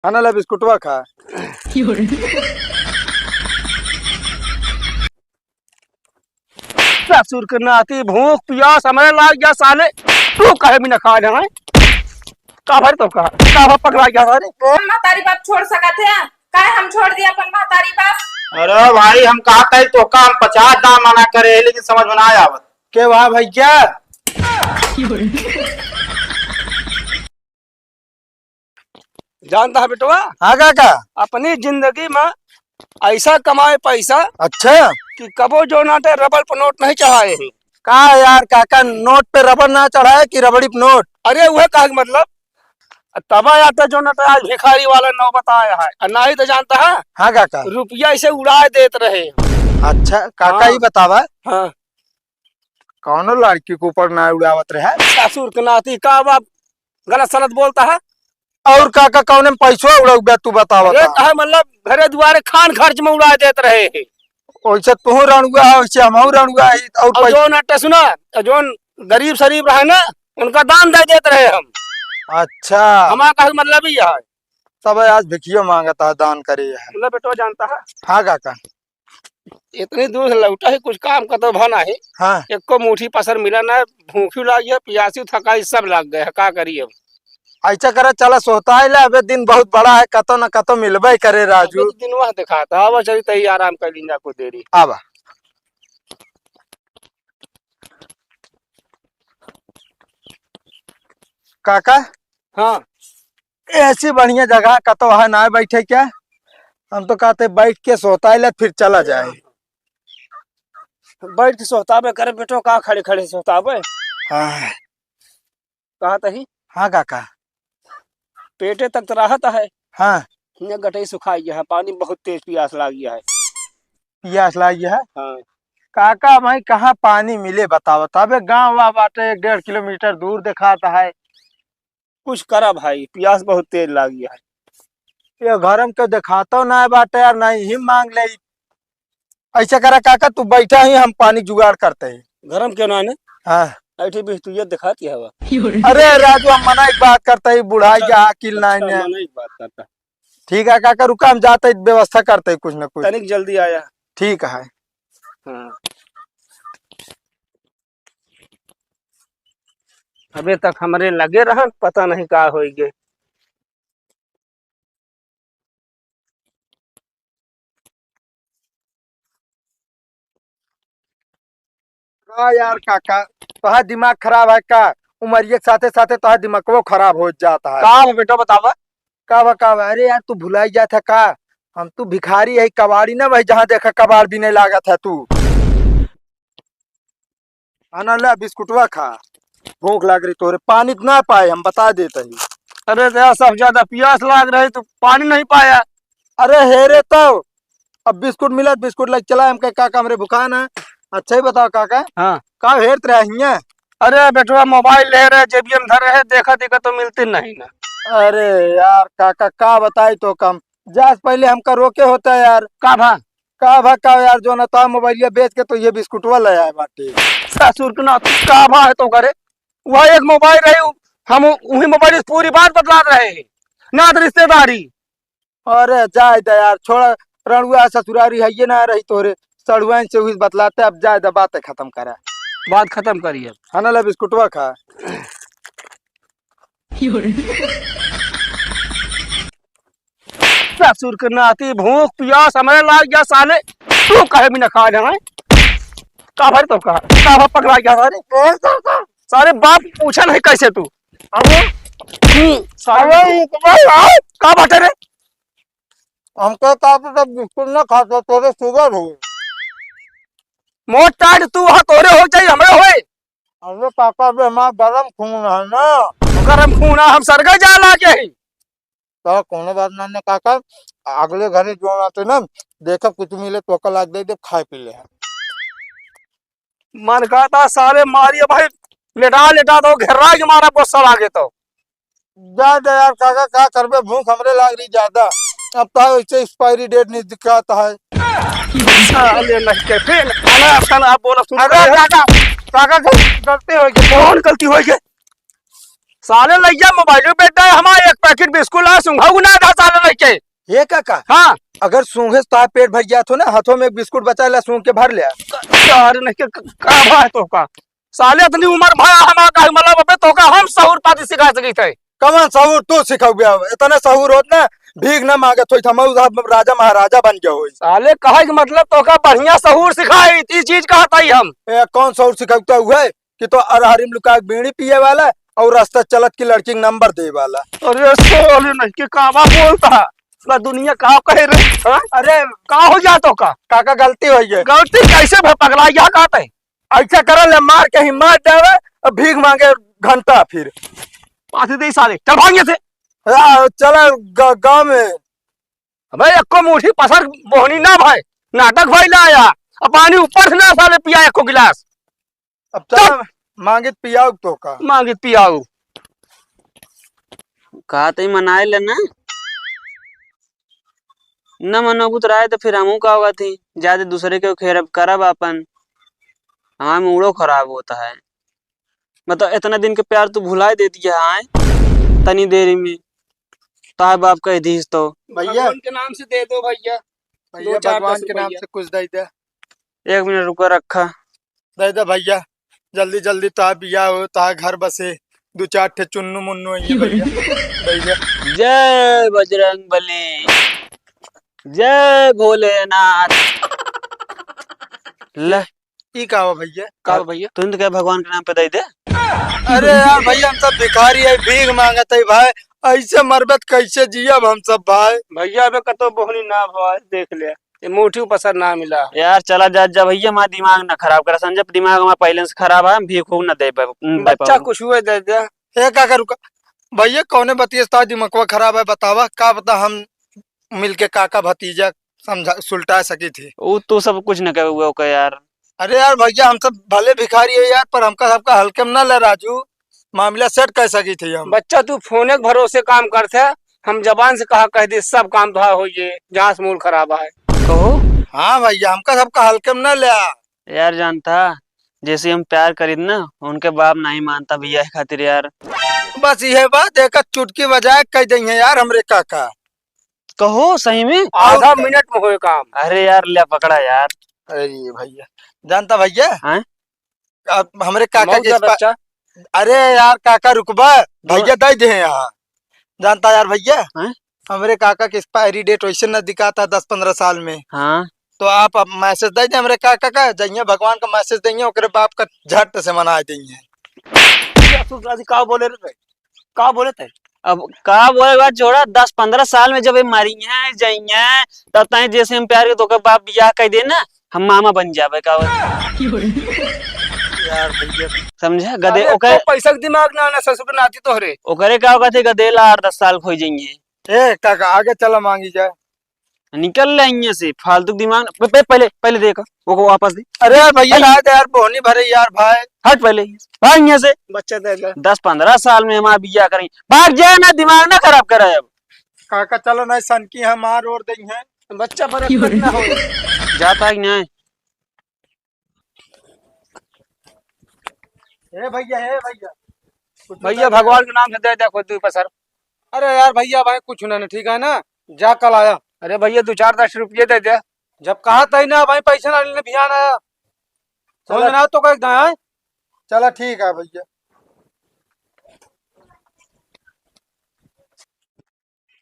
खाना ला बिस्कुटवा खा। ससुर के नाती भूख प्यास हमारे लाग गया साले। तू कहे भी न खा जाए का भर तो का भर पकड़ा गया सारे। हम महतारी बाप छोड़ सकते हैं काहे हम छोड़ दिया अपन महतारी बाप। अरे भाई हम कहा कही तो का हम 50 दाम मना करे लेकिन समझ में ना आवत के वहा भैया जानता है बेटवा हाँ काका। अपनी जिंदगी में ऐसा कमाए पैसा अच्छा कि कबो जो नाटे रबड़ पर नोट नहीं चढ़ाए हैं। का यार काका नोट पे रबड़ ना चढ़ाए कि रबड़ी पे नोट। अरे वह कहा मतलब तबा आता जो नाटे आज भिखारी वाला नौ बताया है और ना ही तो जानता है हाँ काका। रुपया इसे उड़ा देते रहे। अच्छा काका हाँ। ही बतावा हाँ कौनो लड़की के ऊपर ना उड़ावत रहे। ससुर के नाती का बाप गलत सलत बोलता है। और काका कौन में पैसा उड़ा तू बतावा। अरे कहा मतलब घरे दुआरे खान खर्च में उड़ा देते रहे हैं। वैसे तू रणुआ है वैसे हम रणुआ है और और जो नाटे सुना जो गरीब शरीफ रहे ना उनका दान दे देते रहे हम। अच्छा हमारा कहा मतलब ही है। सब आज भिखियो मांगता है दान करे है। मतलब बेटो जानता है हाँ काका। इतनी दूर से लौटा है कुछ काम का तो भना है। हाँ एक को मुठी पसर मिला ना भूखी लागी है प्यासी थकाई सब लग गए है का करिए। ऐसा करे चला सोता है ला अबे दिन बहुत बड़ा है कतो न कतो मिलबे करे राजू। दिन वह दिखाता अब चली तही आराम कर लीजिए आपको देरी। आवा काका। हाँ ऐसी बढ़िया जगह कतो है ना बैठे क्या। हम तो कहते बैठ के सोता है फिर चला जाए। बैठ के सोताबे करे बेटो का खड़े खड़े सोताबे। हाँ कहा तही हाँ काका। पेटे तक तो राहत है। हाँ हिने गटई सुखाई है पानी बहुत तेज प्यास लागी है। पियास लागी है। हाँ काका भाई कहाँ पानी मिले बताओ तबे गाँव वा बाटे 1.5 किलोमीटर दूर दिखाता है। कुछ करा भाई प्यास बहुत तेज लागी है। ये घर में क्यों दिखाता ना बाटे यार नहीं ही मांग ले। ऐसा करा काका तू बैठा ही हम पानी जुगाड़ करते हैं। गरम क्यों ना ने हाँ ऐठी भी तू ये दिखाती है वह। अरे राजू हम मना एक बात करते ही बुढ़ाई जा अकिल नहीं है। नहीं बात करता ठीक है काका रुका हम जाते ही व्यवस्था करते ही कुछ न कुछ। तनिक जल्दी आया। ठीक है। हाँ अबे तक हमारे लगे रहा पता नहीं का होइगे। का यार काका तोहार दिमाग खराब है का। उमरिये के साथे साथे तोहार दिमागो खराब हो जाता है। का बेटा बतावा का अरे यार तू भुलाई जाता का। हम तू भिखारी है कबाड़ी ना भाई जहाँ देखा कबाड़ भी नहीं लागत है तू। आना ला बिस्कुटवा खा भूख लग रही तोरे पानी ना पाए हम बता देते ही। अरे तेरा सब ज्यादा प्यास लाग रही तो पानी नहीं पाया। अरे हेरे तो अब बिस्कुट मिला बिस्कुट लग चला हम का कमरे भुखान है। अच्छा ही बताओ काका हाँ का हेरत रहे। अरे बेटवा मोबाइल ले रहे जेबीएम धर रहे देखा देखा तो मिलती नहीं ना। अरे यार काका का बताई तो कम जा पहले हमका रोके होता है यार। का भा यार जो ना तो मोबाइल बेच के तो ये बिस्कुटवा ले आए बाटे। ससुर के नाती का भा है तो करे वह एक मोबाइल रहे हम वही मोबाइल से पूरी बात बतला रहे हैं ना तो रिश्तेदारी। अरे जाए दे यार छोड़ रणुआ ससुरारी है ये ना रही तोरे सड़ुआ से हुई बतलाते अब जाए दे बातें खत्म करा। बात खत्म करिए। खाना ला बिस्कुटवा खा। ससुर के नाती भूख प्यास हमारे लाग गया साले। तू कहे भी न खा जाए का भर तो का भर पकड़ा गया सारे। सारे बाप पूछा नहीं कैसे तू सारे का बाटे रे। हमको तो बिस्कुट ना खाता तोरे शुगर हो। मोट टाइट तू वहाँ तोरे हो चाहिए हमरे होए। अरे पापा भी हमारा गरम खून है ना। गरम खूना हम सरगा जा लागे ही। तो कोनो बात ना ने काका अगले घरे जो आते ना देखा कुछ मिले तो कल लाग दे खाए पी ले। मन कहता सारे मारिए भाई लेटा दो घेरा के मारा पोस्टर आगे तो जा दे यार काका क्या करबे भूख हमरे लाग रही ज्यादा। अब तो ऐसे एक्सपायरी डेट नहीं दिखाता है। साले नहीं के फिर खाना आप बोला सुन। अरे काका काका गलती हो गई। कौन गलती हो गई साले लैया मोबाइल बेटा हमारे एक पैकेट बिस्कुट ला सुंघा गुना था साले लैके। ये काका हाँ अगर सूंघे तो पेट भर गया तो ना हाथों में एक बिस्कुट बचा ला सूंघ के भर लिया। यार नहीं का भाई तो का साले इतनी उम्र भाई हमारा का मतलब अबे तो का हम सहूर पाती सिखा सकी थे। कमान सहूर तू सिखाऊ गया इतने सहूर होत ना भीख न मांगे तो थमऊ राजा महाराजा बन गया हो। साले कहे के मतलब तो का बढ़िया सहूर सिखाई इस चीज कहता ही हम। कौन सहूर सिखाता हुआ है कि तो अरहरिम लुका के बीड़ी पिए वाला और रास्ता चलत की लड़की नंबर दे वाला। अरे साले नहीं के कावा बोलता पूरा दुनिया का कहे रे। हाँ? अरे का हो जा तो का काका गलती हो गई गलती कैसे पगला या कहते ऐसा करल मार के हिम्मत देवे और भीख मांगे घंटा फिर पाती दे साले चल भागे थे। चला गाँव में अबे एको मुठी पसर बोहनी ना भाई नाटक भाई ना आया अब पानी ऊपर से ना साले पिया एको गिलास। अब चला मांगे पियाओ तो का मांगे पियाऊ कहा तो मनाए लेना न मनोबूत रहा है तो फिर हमू का होगा थी ज्यादा दूसरे के खेर करब अपन हमारे मूडो खराब होता है। मतलब इतना दिन के प्यार तू भुला दे दिया है तनी देरी में ताए बाप कह दीस तो भैया के नाम से दे दो भैया भैया भगवान के नाम से कुछ दे दे। 1 मिनट रुको रखा दे दे भैया जल्दी जल्दी ता बिया हो ता घर बसे 2-4 ठे चुन्नू मुन्नू है भैया भैया। जय बजरंग बली जय भोलेनाथ। ले ई का हो भैया का भैया तुम तो क्या भगवान के नाम पे दे दे। अरे यार भैया हम सब भिखारी है भीख मांगत है भाई ऐसे मरबत कैसे जियब हम सब भाई। भैया अबे कतो बोहनी ना भाई देख ले ये मुठी पसर ना मिला। यार चला जा जा भैया हमारा दिमाग ना खराब करा समझे दिमाग हमारा पहले से खराब है भीख खूब ना दे बच्चा कुछ हुए दे दे। ए काका रुका भैया कौने बतिया दिमागवा खराब है बतावा का बता हम मिलके काका भतीजा समझा सुलटा सकी थी। वो तो सब कुछ न कहे हुए का यार। अरे यार भैया हम सब भले भिखारी है यार पर हमका सबका हल्के में ना ले राजू मामला सेट कर सकी थी हम। बच्चा तू फोने के भरोसे काम करते हम जबान से कहा कह दे सब काम तो हो ये जहाँ से मूल खराब है कहो हाँ भैया हमका सबका हल्के में ना ले यार जानता जैसे हम प्यार करीद ना उनके बाप नहीं मानता भैया खातिर यार। बस यह बात एक चुटकी बजाय कह देंगे यार हमरे काका। कहो सही में आधा मिनट में हो काम। अरे यार ले पकड़ा यार। अरे भैया जानता भैया हैं? अब हमरे काका के बच्चा अरे यार काका रुकबा भैया दे दे यहाँ जानता यार भैया हैं? हमरे काका की एक्सपायरी डेट वैसे न दिखाता 10-15 साल में। हाँ तो आप अब मैसेज दे दे हमरे काका का जइया भगवान का मैसेज देंगे ओकरे बाप का झट से मना देंगे। का बोले रे का बोले थे अब का बोलेगा जोड़ा 10-15 साल में जब ये मरी है जाइए तब तक जैसे हम प्यार के तो बाप बियाह कह दे ना हम मामा बन जावे का यार भैया समझा गदे अरे ओकर तो पैसा के दिमाग ना आना ससुर के नाती तोहरे ओकरे का होगा थे गदेला 8-10 साल खोई जाएंगे। ए काका आगे चला मांगी जाए। निकल ले यहाँ से फालतू दिमाग पहले पहले देखो वो वापस दे। अरे यार भैया यार बोहनी भरे यार भाई हट पहले भाग यहाँ से। बच्चा दे दे 10-15 साल में हमारा बियाह करेंगे भाग जाए ना दिमाग ना खराब करे अब। काका चलो ना सन की हम मार और देंगे बच्चा पर ना हो जाता है कि नहीं ए भैया भैया भगवान के नाम से दे दे खुद तू पसर। अरे यार भैया भाई कुछ ना ठीक है ना जा कल आया। अरे भैया 2-4-10 रुपये दे दे। जब कहा था ना भाई पैसा ना लेने भियान आया समझ ना तो कह है। चला ठीक है भैया।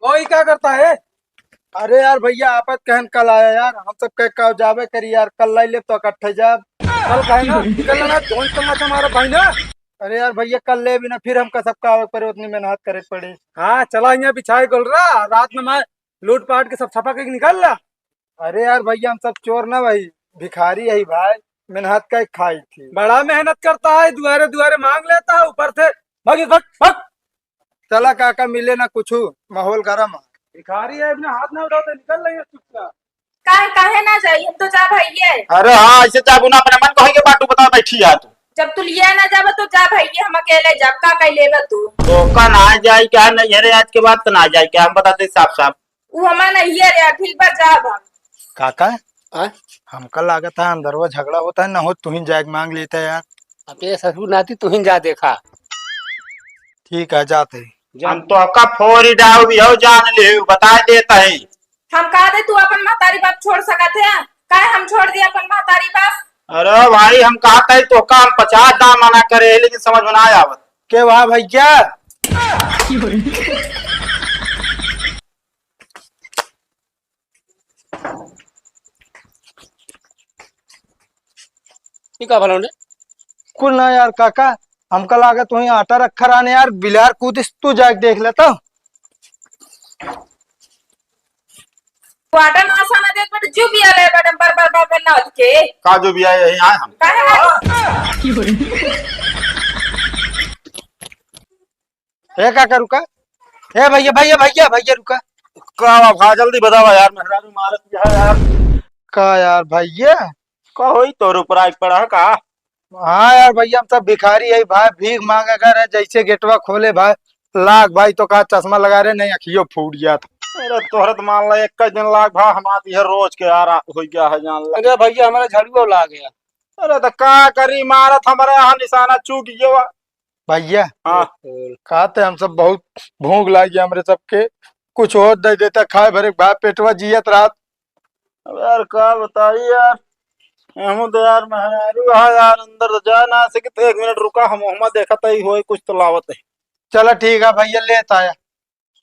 कोई क्या करता है? अरे यार भैया आपत कहन कल आया यार हम सब कह जावे करी यार कल लाई ले तो इकट्ठे जाब कल कहे ना निकल ना जोन करना हमारा भाई ना। अरे यार भैया कल ले भी ना फिर हमका सबका आवे पर उतनी मेहनत करे पड़े। हाँ चला यहाँ बिछाए गोल रहा रात में मैं लूट पाट के सब छपा के निकाल ला। अरे यार भैया हम सब चोर ना भाई भिखारी है भाई मेहनत का खाई थी। बड़ा मेहनत करता है दुआरे दुआरे मांग लेता है ऊपर से भग भग भग। चला काका मिले ना कुछ माहौल गरम है भिखारी है अपने हाथ ना उठाते निकल रही है चुपचाप। काहे ना जाइए हम तो जा भैया। अरे हाँ ऐसे चाबू ना अपने मन कहेंगे बाटू बता बैठी है तू जब तू लिया ना जाब तो जा भैया हम अकेले जब का कह लेबा तू तो का ना जाए क्या नहीं है आज के बाद तो ना जाए क्या हम बताते साफ साफ। वो हमारा नहीं है यार ठीक बात जाब हम। काका हमका लागत है अंदर वो झगड़ा होता है ना हो तू ही जाग मांग लेता है यार। अब ये ससुर नाती तू ही जा देखा। ठीक है जाते हैं। हम तो का फोरी डाउ भी हो जान ले बता देता है। हम कहा दे तू अपन महतारी बाप छोड़ सकत है काहे हम छोड़ दिया अपन महतारी बाप। अरे भाई हम कहा था तो का हम 50 दाम मना करे लेकिन समझ में ना आवत। के वाह भैया का भला ने कुल ना यार काका हमका लागत वही आटा रखा रहने यार बिलार कूद तू जाके देख लेता। तू आटा नासा ना दे बट जो भी आले बटन पर ना के का जो भी आए यही आए हम। काहे ए काका रुका। ए भैया भैया भैया भैया रुका। का भा जल्दी बतावा यार मेहरारू मारत है यार। का यार भैया का होई तोर ऊपर आग पड़ा का। हाँ यार भैया हम सब भिखारी है भाई भीख मांगा कर है जैसे गेटवा खोले भाई लाख भाई तो कहा चश्मा लगा रहे नहीं अखियो फूट गया था। अरे तोहरत मान ला एक दिन लाख भा हमारी है रोज के यार हो गया है जान ला। अरे भैया हमारा झाड़ू ला गया। अरे तो का करी मारत हमारे यहाँ निशाना चूक गया। भैया हाँ कहते हम सब बहुत भूख लगी हमारे सबके कुछ और दे देता खाए भरे भाई पेटवा जियत रात। अब यार का बताइए यार हम तो यार मेहरारू यार अंदर तो जा ना सके तो 1 मिनट रुका हम मोहम्मद देखा ही हो कुछ तो लावत है। चलो ठीक है भैया लेता आया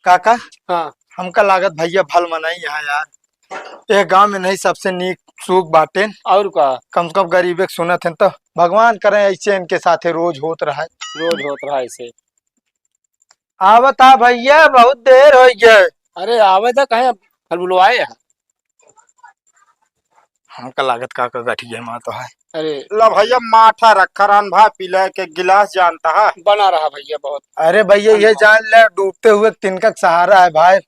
काका। हाँ हमका लागत भैया भल मनाई यहाँ यार एक गांव में नहीं सबसे नीक सुख बाटे और का कम से कम गरीबे के सुनत हैं तो भगवान करे ऐसे इनके साथे रोज होत रहा है। रोज होत रहा ऐसे। आवत आ भैया बहुत देर हो गए। अरे आवे तो कहे फल बुलवाए हैं। हमका लागत काका गठिया माँ तो है। अरे ला भैया माठा रखा रान भा पीला के गिलास जानता है। बना रहा भैया बहुत। अरे भैया ये जान ले डूबते हुए तिनका सहारा है भाई।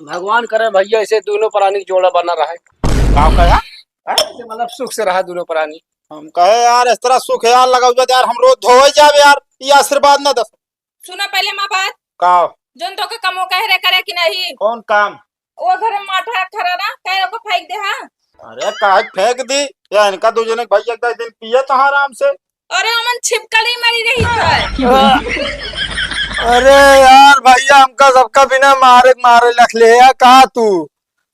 भगवान करे भैया ऐसे दोनों प्राणी का जोड़ा बना रहा है। का कहा ऐसे मतलब सुख से रहा दोनों प्राणी। हम कहे यार इस तरह सुख यार लगाओ यार हम रोज धोए जावे यार ये आशीर्वाद ना दस। सुना पहले माँ बात का जोन तो के कमो कह रे करे कि नहीं कौन काम। वो घर में माठा खरा ना कह को फेंक दे हां। अरे काहे फेंक दी या इनका दूजे ने भैया एक दिन पिए तो आराम से। अरे अमन छिपकली मरी रही है। अरे यार भैया हमका सबका बिना मारे मारे लख ले या कहा तू।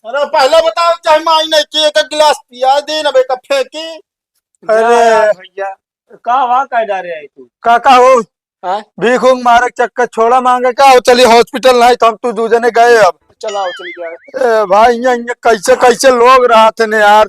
अरे पहले बताओ चाहे माई नहीं की एक गिलास पिया दे ना बेटा फेंकी। अरे भैया का वहाँ कह डारे है तू। काका हो हाँ भीख उंग मारे चक्कर छोड़ा मांगे का हो चलिए हॉस्पिटल नहीं तो हम तू दूजे ने गए अब। चलाओ चल गया। भाई यहाँ कैसे कैसे लोग रहा थे ने यार।